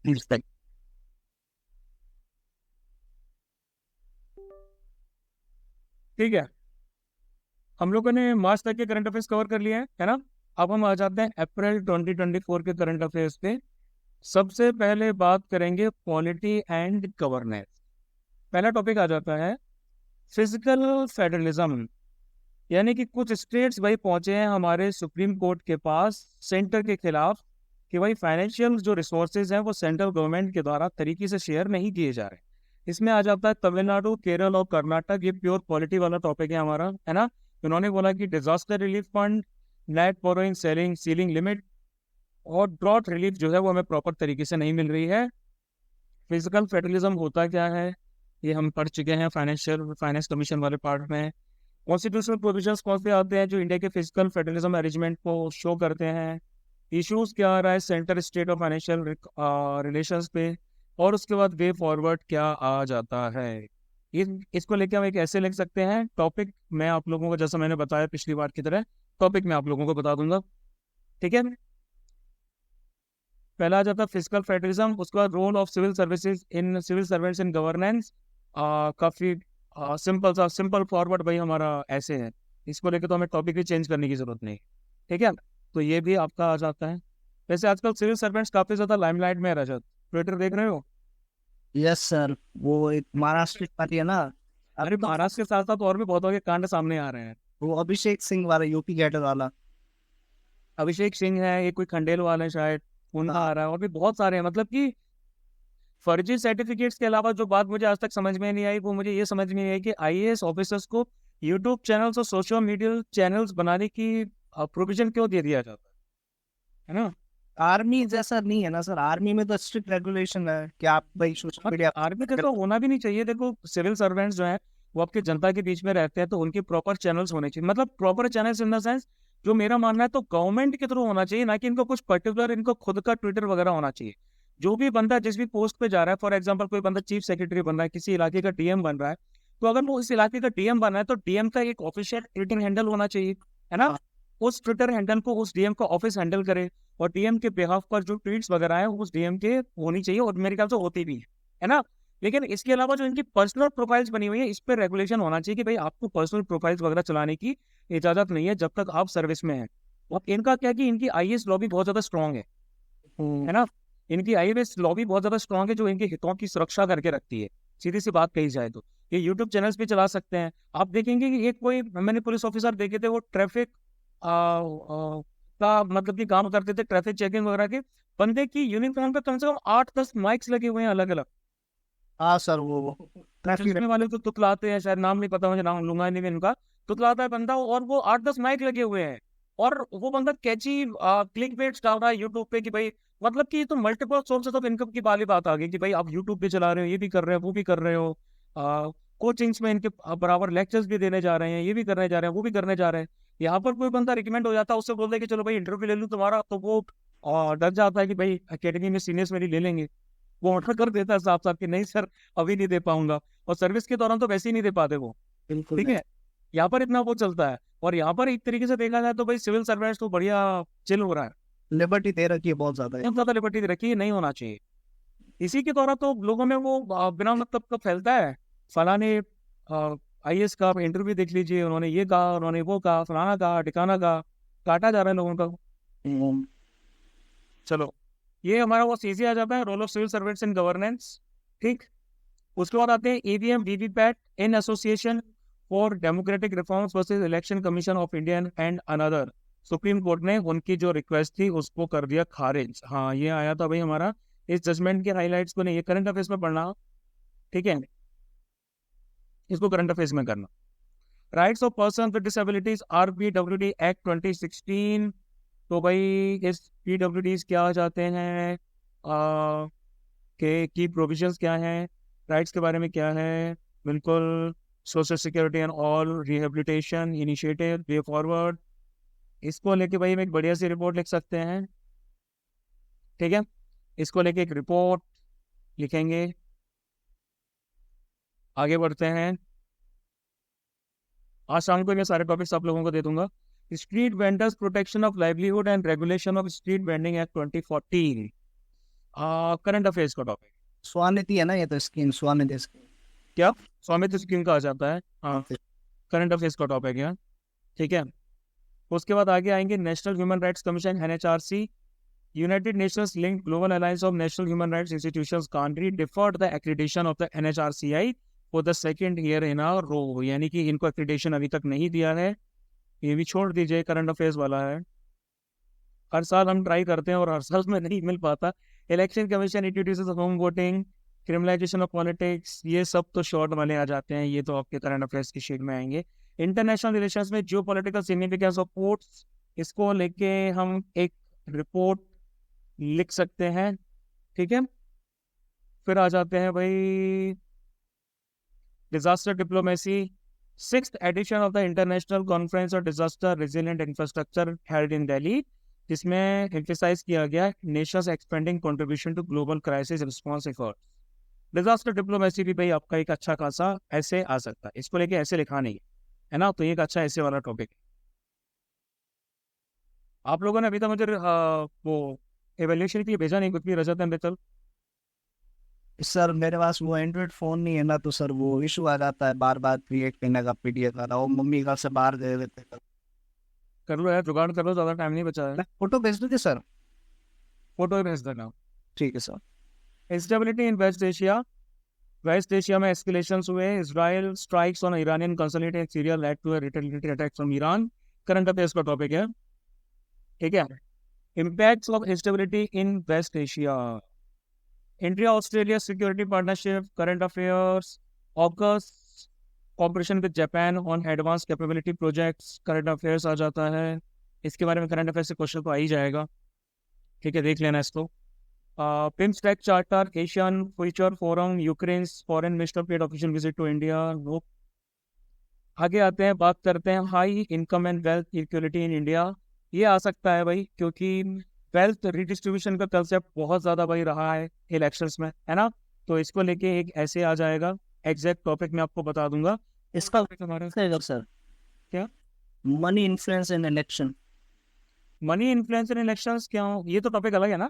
ठीक है, हम लोगों ने मार्च तक के करंट अफेयर्स कवर कर लिए हैं, है ना। अब हम आ जाते हैं अप्रैल 2024 के करंट अफेयर्स पे। सबसे पहले बात करेंगे पॉलिटी एंड गवर्नेंस। पहला टॉपिक आ जाता है फिजिकल फेडरलिज्म। यानी कि कुछ स्टेट्स भाई पहुंचे हैं हमारे सुप्रीम कोर्ट के पास सेंटर के खिलाफ कि भाई फाइनेंशियल जो रिसोर्सेज हैं वो सेंट्रल गवर्नमेंट के द्वारा तरीके से शेयर नहीं किए जा रहे। इसमें आ जाता है तमिलनाडु, केरल और कर्नाटक। ये प्योर पॉलिटी वाला टॉपिक है हमारा, है ना। उन्होंने बोला कि disaster relief fund, net borrowing selling ceiling limit और ड्रॉट रिलीफ जो है वो हमें प्रॉपर तरीके से नहीं मिल रही है। फिजिकल फेडरलिज्म होता क्या है ये हम पढ़ चुके हैं फाइनेंस कमीशन वाले पार्ट में। कॉन्स्टिट्यूशनल प्रोविजंस कौन से आते हैं जो इंडिया के फिजिकल फेडरलिज्म अरेंजमेंट को शो करते हैं। इश्यूज क्या आ रहा है सेंटर स्टेट और फाइनेंशियल रिलेशंस पे। और उसके बाद वे फॉरवर्ड क्या आ जाता है। इसको लेके हम एक ऐसे लिख सकते हैं। टॉपिक मैं आप लोगों को, जैसा मैंने बताया पिछली बार की तरह, टॉपिक मैं आप लोगों को बता दूंगा, ठीक है। पहला आ जाता है फिजिकल फेडरलिज्म, उसके बाद role of civil services in civil servants in governance. काफी सिंपल फॉरवर्ड भाई हमारा ऐसे है। इसको लेके तो हमें टॉपिक भी चेंज करने की जरूरत नहीं, ठीक है। तो ये भी आपका आ जाता है। वैसे आजकल सिविल सर्वेंट्स काफी ज्यादा लाइमलाइट में है रजत, ट्विटर देख रहे हो। यस सर, वो एक महाराष्ट्र की है ना। अब अरे तो महाराष्ट्र के साथ साथ और भी बहुत के कांड सामने आ रहे हैं। वो अभिषेक सिंह वाला, यूपी गेटर वाला। अभिषेक सिंह है, ये कोई खंडेल वाला है शायद, उनका हाँ। आ रहा है। और भी बहुत सारे हैं, मतलब कि फर्जी सर्टिफिकेट्स के अलावा जो बात मुझे आज तक समझ में नहीं आई वो मुझे ये समझ में नहीं आई कि आईएएस ऑफिसर्स को यूट्यूब चैनल्स और सोशल मीडिया चैनल्स बनाने की प्रोविजन क्यों दे दिया जाता है ना। आर्मी जैसा नहीं है ना सर, आर्मी में तो स्ट्रिक्ट रेगुलेशन है कि आप भाई सोशल मीडिया। आर्मी का तो होना भी नहीं चाहिए। देखो सिविल सर्वेंट्स जो है वो आपके जनता के बीच में रहते हैं, तो उनके प्रॉपर चैनल्स होने चाहिए। मतलब proper channels in the sense, जो मेरा मानना है तो गवर्नमेंट के थ्रू होना चाहिए, ना कि इनको कुछ पर्टिकुलर इनको खुद का ट्विटर वगैरह होना चाहिए। जो भी बंदा जिस भी पोस्ट पे जा रहा है, फॉर एग्जाम्पल कोई बंदा चीफ सेक्रेटरी बन रहा है, किसी इलाके का डीएम बन रहा है, तो अगर वो इस इलाके का डीएम बन रहा है तो डीएम का एक ऑफिशियल ट्विटर हैंडल होना चाहिए, है ना। उस ट्विटर हैंडल को उस डीएम का ऑफिस हैंडल करे, और डीएम के बिहाफ पर जो ट्वीट्स वगैरह है उस डीएम के होनी चाहिए, और मेरे ख्याल से होती भी है ना। लेकिन इसके अलावा जो इनकी पर्सनल प्रोफाइल्स बनी हुई है इस पर रेगुलेशन होना चाहिए कि भाई आपको पर्सनल प्रोफाइल्स वगैरह चलाने की इजाजत नहीं है जब तक आप सर्विस में हैं। और इनका क्या है कि इनकी आईएएस लॉबी बहुत ज्यादा स्ट्रांग है ना। इनकी आईएएस लॉबी बहुत ज्यादा स्ट्रांग है जो इनके हितों की सुरक्षा करके रखती है। सीधी सी बात कही जाए तो ये यूट्यूब चैनल्स भी चला सकते हैं। आप देखेंगे कि एक कोई मैंने पुलिस ऑफिसर देखे थे, वो ट्रैफिक का मतलब कि काम करते थे, ट्रैफिक चेकिंग वगैरह के। बंदे की यूनिफॉर्म पे कम से कम 8-10 माइक्स लगे हुए हैं अलग अलग। हाँ सर, वो ट्रैफिक। चश्मे वाले तो तुतलाते हैं, शायद नाम नहीं पता मुझे, नाम लूंगा नहीं मैं इनका। तुतलाता है बंदा, और वो 8-10 माइक लगे हुए हैं। और वो बंदा कैची क्लिक बेट्स डाल रहा है यूट्यूब पे कि भाई, मतलब कि ये तो मल्टीपल सोर्सेस ऑफ इनकम की वाली बात आ गई कि भाई आप यूट्यूब पे चला रहे हो, ये भी कर रहे हो, वो भी कर रहे हो। कोचिंग्स में इनके बराबर लेक्चर्स भी देने जा रहे हैं, ये भी करने जा रहे हैं, वो भी करने जा रहे हैं। यहाँ पर कोई बंदा रिकमेंड हो जाता है, उससे बोलते हैं कि चलो भाई इंटरव्यू ले लूँ तुम्हारा, तो वो डर जाता है कि भाई अकेडमी में सीनियर्स मेरी ले लेंगे। वो ऑर्डर कर देता है साफ साफ कि नहीं सर, अभी नहीं दे पाऊंगा। और सर्विस के दौरान तो वैसे ही नहीं दे पाते वो, बिल्कुल ठीक नहीं। है। यहाँ पर इतना वो चलता है। और यहाँ पर एक तरीके से देखा जाए तो भाई सिविल सर्वेंट्स तो बढ़िया चिल हो रहा है। लिबर्टी दे रखी है बहुत ज्यादा है। बहुत ज्यादा लिबर्टी दे रखी है, नहीं होना चाहिए। इसी के द्वारा तो लोगों में वो बिना मतलब का फैलता है। फलाने आईएएस का इंटरव्यू देख लीजिए, उन्होंने ये कहा, उन्होंने वो कहा, फलाना कहा, ठिकाना कहा, काटा जा रहा है लोगों का। हम्म। चलो, ये हमारा वो सीजी आ जाता है role of civil servants in governance, ठीक। उसके बाद आते हैं EVM VVPAT in Association for Democratic Reforms versus Election Commission of India and another. Supreme court ने उनकी जो रिक्वेस्ट थी उसको कर दिया खारिज। हाँ, ये आया था भाई हमारा। इस जजमेंट के हाइलाइट्स को नहीं, ये करंट अफेयर्स में पढ़ना, ठीक है। इसको करंट अफेयर्स में करना। Rights of person with disabilities RPWD act 2016। तो भाई इस PWDs क्या आ जाते हैं, के की प्रोविजंस क्या हैं, राइट्स के बारे में क्या है, बिल्कुल। Social security and all rehabilitation initiative way forward. इसको लेके भाई हम एक बढ़िया सी रिपोर्ट लिख सकते हैं, ठीक है। इसको लेके एक रिपोर्ट लिखेंगे, आगे बढ़ते हैं। आज शाम को मैं सारे टॉपिक्स आप लोगों को दे दूंगा। Street vendors protection of livelihood and regulation of street vending act 2014। Current affairs का टॉपिक। स्वानिधि है ना ये तो, स्कीम स्वानिधि स्कीम। क्या स्वामित्व स्कीम कहा जाता है, हाँ, करंट अफेयर्स का टॉपिक है, ठीक है। उसके बाद आगे आएंगे national human rights commission NHRC, United Nations linked Global Alliance of National Human Rights Institutions country deferred the accreditation of the NHRCI for the second year in a row, यानी कि इनको एक्रीडेशन अभी तक नहीं दिया है, ये भी छोड़ दीजिए, करंट अफेयर्स वाला है। हर साल हम ट्राई करते हैं और हर साल में नहीं मिल पाता। Election commission introduces home voting, criminalisation of politics, ये सब तो शॉर्ट वाले आ जाते हैं, ये तो आपके करंट अफेयर्स की शीट में आएंगे। इंटरनेशनल रिलेशंस में जियो पॉलिटिकल सिग्निफिकेंस ऑफ पोर्ट्स, इसको लेके हम एक रिपोर्ट लिख सकते हैं, ठीक है। फिर आ जाते हैं भाई disaster diplomacy, 6th edition of the international conference of disaster resilient infrastructure held in Delhi, जिसमें एम्फेसाइज किया गया nations expanding contribution to global crisis response effort. Disaster diplomacy भी भाई आपका एक अच्छा खासा ऐसे आ सकता है, इसको लेके ऐसे लिखा नहीं है ना, तो एक अच्छा ऐसे वाला टॉपिक। आप लोगों ने अभी तक मुझे वो एवेल्यूशन के लिए भेजा नहीं कुछ भी, रजत एंड रितल। सर मेरे पास वो एंड्रॉइड फोन नहीं है ना, तो सर वो इशू आ जाता है बार बार क्रिएट करने का, PDF वाला, वो मम्मी घर से बाहर दे देते हैं। कर लो यार, जुगाड़ कर लो, ज़्यादा टाइम नहीं बचा है। फोटो भेज दोगे सर? फोटो ही भेज देना। ठीक है सर। Instability in West Asia, West Asia में एस्केलेशंस हुए, Israel strikes on Iranian consolidated in Syria led to a retaliatory attack from Iran, current affairs का टॉपिक है, ठीक है। Impacts of instability in West Asia, India Australia security partnership, current affairs, AUKUS cooperation with Japan on advance capability projects, current affairs आ जाता है। इसके बारे में करंट अफेयर्स से क्वेश्चन तो आ ही जाएगा, ठीक है, देख लेना इसको। BIMSTEC charter, Asian Future Forum, Ukraine foreign minister paid official visit to India, no. आगे आते हैं, बात करते हैं high income and wealth equality in India, ये आ सकता है भाई, क्योंकि वेल्थ रिडिस्ट्रीब्यूशन का कंसेप्ट बहुत ज़्यादा भाई रहा है इलेक्शंस में, है ना, तो इसको लेके एक ऐसे आ जाएगा, एग्जैक्ट टॉपिक मैं आपको बता दूंगा। इसका हमारा सर क्या, मनी इन्फ्लुएंस इन इलेक्शन। मनी इन्फ्लुएंस इन इलेक्शंस, क्या ये तो टॉपिक अलग है ना,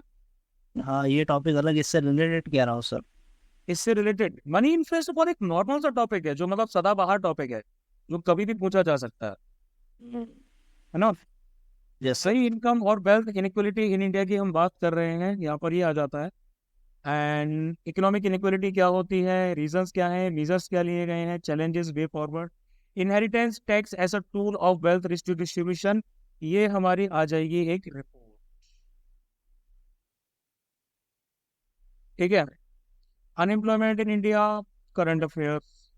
हाँ ये टॉपिक अलग, इससे रिलेटेड कह रहा हूँ सर। इससे रिलेटेड मनी इन्फ्लुएंस तो बहुत एक नॉर्मल सा टॉपिक है, जो मतलब सदाबहार टॉपिक है, जो कभी भी पूछा जा सकता है ना। जैसे सही इनकम और वेल्थ इनइक्वलिटी इन इंडिया की हम बात कर रहे हैं, यहाँ पर ये आ जाता है। एंड इकोनॉमिक इनइक्वलिटी क्या होती है, रीजंस क्या है, मेजर्स क्या लिए गए हैं, challenges, way forward. Inheritance tax as a tool of wealth distribution, ये हमारी आ जाएगी एक रिपोर्ट, ठीक है। Unemployment in India, current affairs.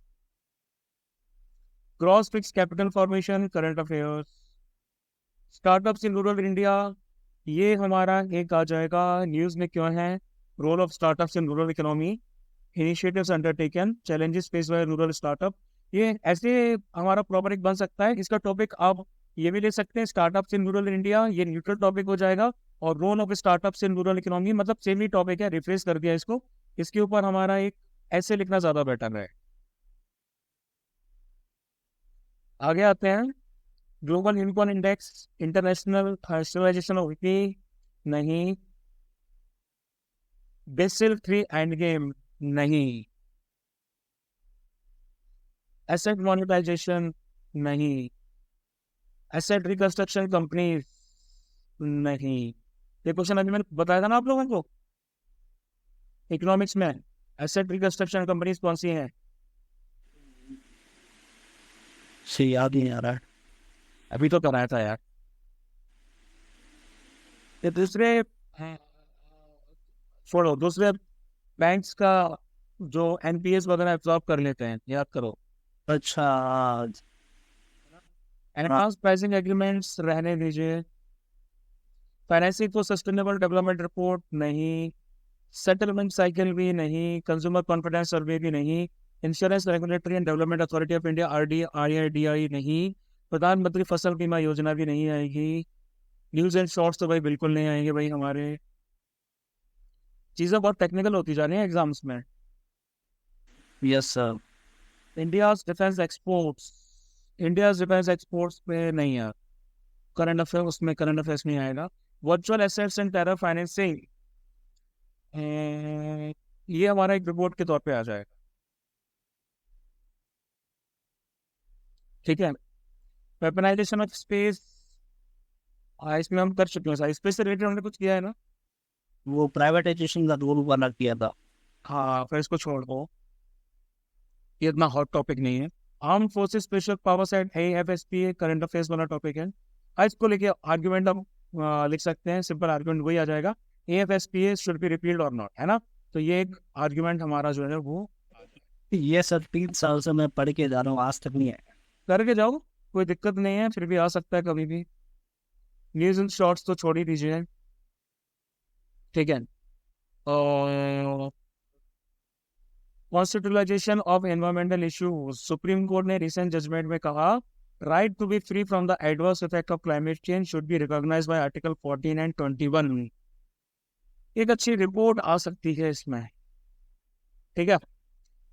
Gross fix capital formation, current affairs. Startups in rural India, ये हमारा एक आ जाएगा, न्यूज में क्यों है, role of startups in rural economy, initiatives undertaken, challenges face by rural startup, ये ऐसे हमारा प्रॉपर एक बन सकता है। इसका टॉपिक आप ये भी ले सकते हैं, स्टार्टअप्स इन रूरल इंडिया, ये न्यूट्रल टॉपिक हो जाएगा, और role of startups in rural economy, मतलब सेम ही टॉपिक है, रिफ्रेश कर दिया इसको, इसके ऊपर हमारा एक ऐसे लिखना ज़्यादा बेटर है। आगे आते हैं, global unicorn index, international standardization of नहीं, बेसिल 3 एंड गेम नहीं, एसेट मोनेटाइजेशन नहीं, एसेट रिकंस्ट्रक्शन कंपनी नहीं। ये क्वेश्चन अभी मैंने बताया था ना आप लोगों को, इकोनॉमिक्स में एसेट रिकंस्ट्रक्शन कंपनीज कौन सी हैं, से याद ही नहीं आ रहा है। अभी तो कराया था यार। ये दूसरे छोड़ो, दूसरे बैंक्स का जो NPS वगैरह एब्जॉर्ब कर लेते हैं, याद करो। अच्छा एडवांस प्राइसिंग एग्रीमेंट्स रहने दीजिए, financing for sustainable development report नहीं, सेटलमेंट साइकिल भी नहीं, कंज्यूमर कॉन्फिडेंस सर्वे भी नहीं, insurance regulatory and development authority of India RDI नहीं, प्रधानमंत्री फसल बीमा योजना भी नहीं आएगी, न्यूज एंड शॉर्ट्स तो भाई बिल्कुल नहीं आएंगे भाई, हमारे चीज़ें बहुत टेक्निकल होती जा रही हैं एग्जाम्स में। Yes sir. India's defence exports, India's defence exports पे नहीं है, करंट अफेयर, उसमें करंट अफेयर्स नहीं आएगा। Virtual assets and terror financing, ये हमारा एक रिपोर्ट के तौर पे आ जाएगा। ठीक है। वेपनाइजेशन ऑफ स्पेस, इसमें हम कर चुके हैं। स्पेस से रिलेटेड हमने कुछ किया है ना। वो प्राइवेटाइजेशन का रूल वाला किया था। हाँ, फिर इसको छोड़ दो, ये इतना हॉट टॉपिक नहीं है। Arm forces special power set AFSPA current affairs वाला टॉपिक है। इसको लेके आर्ग्यूमेंट हम लिख सकते हैं, सिंपल आर्ग्यूमेंट वही आ जाएगा, AFSPA शुड बी रिपील्ड और नॉट, है ना। तो ये एक आर्ग्यूमेंट हमारा जो है वो ये सर 3 साल से मैं पढ़ के जा रहा हूँ, आज तक नहीं है। करके जाओ, कोई दिक्कत नहीं है, फिर भी आ सकता है कभी भी। न्यूज एंड शॉर्ट्स तो छोड़ ही दीजिए। ठीक है। और constitutionalization of environmental issues, supreme court ने रिसेंट जजमेंट में कहा, right to be free from the adverse effect of climate change should be recognised by article 14 and 21। एक अच्छी रिपोर्ट आ सकती है इसमें। ठीक है,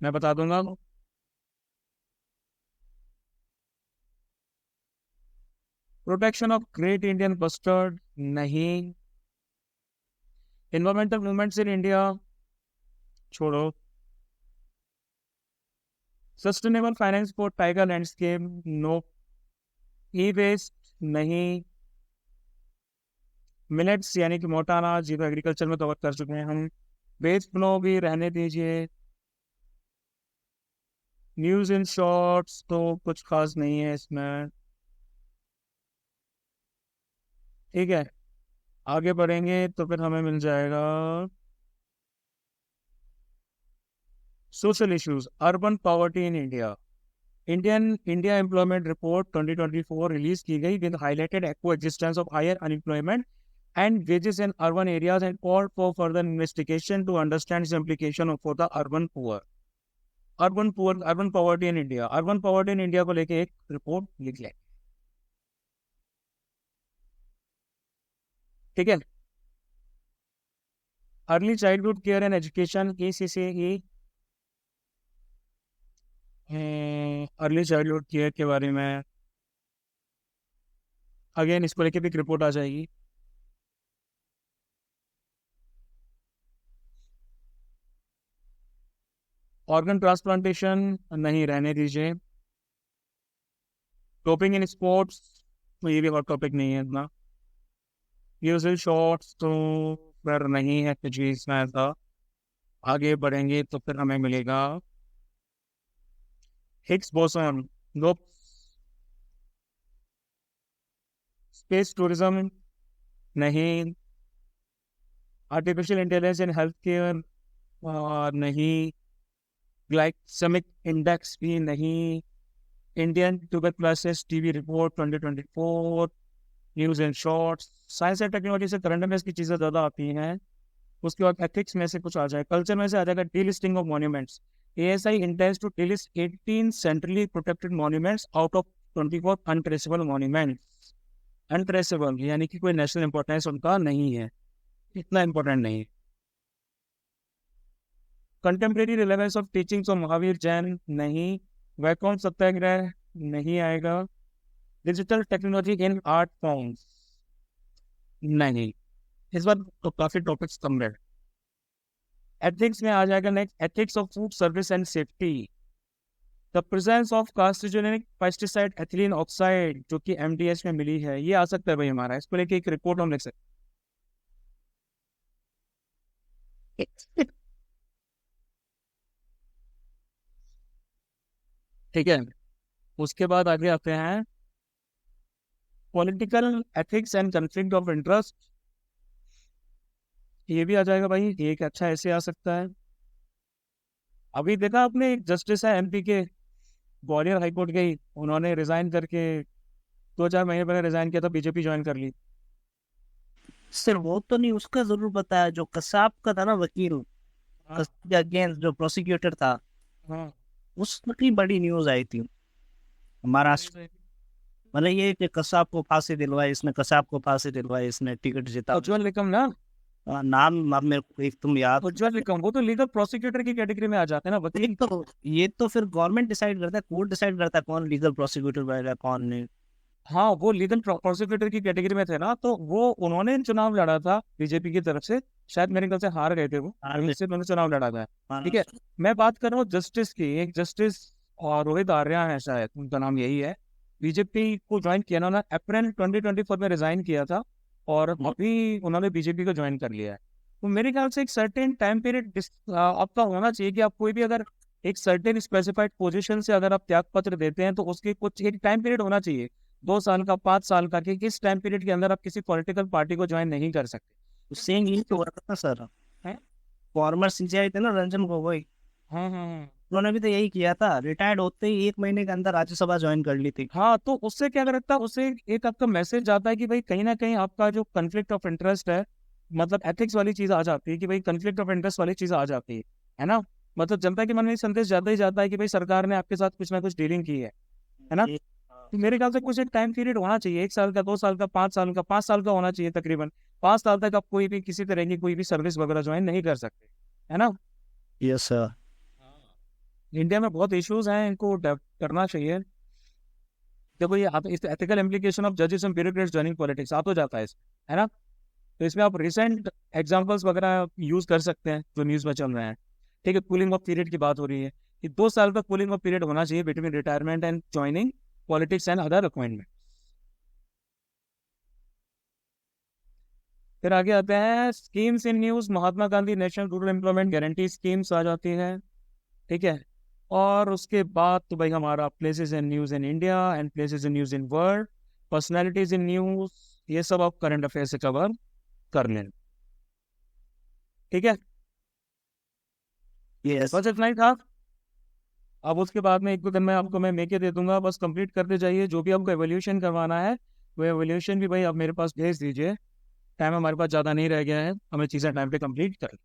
मैं बता दूंगा। Protection of great Indian bustard, नहीं। एनवायरमेंटल मूवमेंट्स इन इंडिया, छोड़ो। Sustainable finance for tiger landscape, no. E waste, नहीं। मिलेट्स यानी कि मोटा अनाज, जी तो एग्रीकल्चर में कवर कर चुके हैं हम। वेस्ट फ्लो भी रहने दीजिए। न्यूज इन शॉर्ट्स तो कुछ खास नहीं है इसमें। ठीक है, आगे बढ़ेंगे तो फिर हमें मिल जाएगा social issues, urban poverty in India. India employment report 2024 release की गई, with highlighted coexistence of higher unemployment and wages in urban areas and called for further investigation to understand its implication for the urban poor. Urban poverty in India, urban poverty in India को लेके एक report लिख लें। ठीक है। Early childhood care and education, ECCE, early childhood care के बारे में अगेन इसको लेके भी एक रिपोर्ट आ जाएगी। ऑर्गन ट्रांसप्लांटेशन, नहीं, रहने दीजिए। डोपिंग इन स्पोर्ट्स, तो ये भी हॉट टॉपिक नहीं है इतना। यूजुअल शॉर्ट्स तो फिर नहीं है कुछ भी इसमें ऐसा। आगे बढ़ेंगे तो फिर हमें मिलेगा Higgs boson, no. Space tourism, नहीं। Artificial intelligence in health care, नहीं। ग्लाइसेमिक इंडेक्स भी नहीं। Indian tuberculosis TB report 2024। News and shorts, science and technology से करंट अफेयर्स की चीज़ें ज़्यादा आती हैं। उसके बाद एथिक्स में से कुछ आ जाए, कल्चर में से आ जाएगा delisting of monuments. ASI intends to delist 18 centrally protected monuments out of 24 untraceable monuments. Untraceable यानी कि कोई नेशनल इंपॉर्टेंस उनका नहीं है, इतना इंपॉर्टेंट नहीं। Contemporary relevance of teachings of Mahavir Jain, नहीं। वैकोम सत्याग्रह, नहीं आएगा। Digital technology in art forms, नहीं। इस बार तो काफी टॉपिक्स कम रहे। एथिक्स में आ जाएगा next, ethics of food service and safety. The presence of carcinogenic pesticide ethylene oxide, जो कि MDH में मिली है, ये आ सकता है भाई हमारा। इसको लेके एक रिपोर्ट हम लिख सकते हैं। ठीक है, उसके बाद आगे आते हैं political ethics and conflict of interest, ये भी आ जाएगा भाई। एक अच्छा ऐसे आ सकता है। अभी देखा आपने, एक जस्टिस है MP के, ग्वालियर हाईकोर्ट के ही, उन्होंने रिजाइन करके 2-4 महीने पहले रिजाइन किया था, BJP ज्वाइन कर ली। सर वो तो नहीं, उसका जरूर पता है, जो कसाब का था ना वकील, हाँ कसाब के अगेंस्ट जो प्रोसिक्यूटर था, हाँ, उसकी बड़ी न्यूज आई थी महाराष्ट्र। मतलब ये कि कसाब को फांसी दिलवाई इसने, कसाब को फांसी दिलवाई इसने, टिकट जीता। उज्ज्वल निकम ना, नाम अब मेरे को एक तुम याद। उज्ज्वल निकम, वो तो लीगल प्रोसिक्यूटर की कैटेगरी में आ जाते हैं ना वकील। तो ये तो फिर गवर्नमेंट डिसाइड करता है, कोर्ट डिसाइड करता है कौन लीगल प्रोसिक्यूटर बनेगा कौन नहीं। हाँ, वो लीगल प्रोसिक्यूटर की कैटेगरी में थे ना, तो वो उन्होंने चुनाव लड़ा था बीजेपी की तरफ से, शायद मेरे ख्याल से हार गए थे वो, से उन्होंने चुनाव लड़ा था। ठीक है, मैं बात कर रहा हूँ जस्टिस की। एक जस्टिस और रोहित आर्या है, शायद उनका नाम यही है, बीजेपी को ज्वाइन किया ना, उन्होंने अप्रैल 2024 में रिजाइन किया था और अभी उन्होंने बीजेपी को ज्वाइन कर लिया है। तो मेरे ख्याल से एक सर्टेन टाइम पीरियड आपका होना चाहिए कि आप कोई भी अगर एक सर्टेन स्पेसिफाइड पोजीशन से अगर आप त्याग पत्र देते हैं तो उसके कुछ एक टाइम पीरियड होना चाहिए, 2 साल का, 5 साल का, कि इस टाइम पीरियड के अंदर आप किसी पॉलिटिकल पार्टी को ज्वाइन नहीं कर सकते। सेम यही तो हुआ था सर, हैं? फॉर्मर सीजीआई थे ना रंजन गोगोई, हाँ। उन्होंने भी तो यही किया था, रिटायर्ड होते ही 1 महीने के अंदर राज्यसभा ज्वाइन कर ली थी। हाँ, तो उससे क्या लगता है, उससे एक आपका मैसेज जाता है कि भाई कहीं ना कहीं आपका जो कन्फ्लिक्ट ऑफ इंटरेस्ट है, मतलब एथिक्स वाली चीज आ जाती है कि भाई कन्फ्लिक्ट ऑफ इंटरेस्ट वाली चीज आ जाती है ना। मतलब जनता के मन में संदेश जाता ही जाता है कि भाई सरकार ने आपके साथ कुछ ना कुछ डीलिंग की है ना। तो मेरे ख्याल से कुछ एक टाइम पीरियड होना चाहिए, 1 साल का, 2 साल का, 5 साल का, 5 साल का होना चाहिए तकरीबन। 5 साल तक आप कोई भी किसी तरह की कोई भी सर्विस वगैरह ज्वाइन नहीं कर सकते, है ना। Yes sir. इंडिया में बहुत इश्यूज हैं, इनको डेवलप करना चाहिए। देखो, ये इस एथिकल इम्प्लीकेशन ऑफ जजेस एंड ब्यूरोक्रेट्स ज्वाइनिंग पॉलिटिक्स आ तो जाता है इसमें, है ना। तो इसमें आप रिसेंट एग्जांपल्स वगैरह यूज कर सकते हैं जो न्यूज़ में चल रहे हैं। ठीक है, कूलिंग ऑफ पीरियड की बात हो रही है कि 2 साल का कूलिंग ऑफ पीरियड होना चाहिए between retirement and joining politics and other appointment. फिर आगे आते हैं schemes in news, Mahatma Gandhi national rural employment guarantee schemes आ जाती है। ठीक है, और उसके बाद तो भाई हमारा places in news in India and places in news in world, personalities in news, ये सब आप करंट अफेयर से कवर कर लें। ठीक है, यस बस इतना ही था। अब उसके बाद में 1-2 दिन में आपको मैं मेके दे दूंगा, बस कंप्लीट करते जाइए। जो भी आपको एवोल्यूशन करवाना है वो एवोल्यूशन भी भाई आप मेरे पास भेज दीजिए। टाइम हमारे पास ज़्यादा नहीं रह गया है, हमें चीज़ें टाइम पे कंप्लीट कर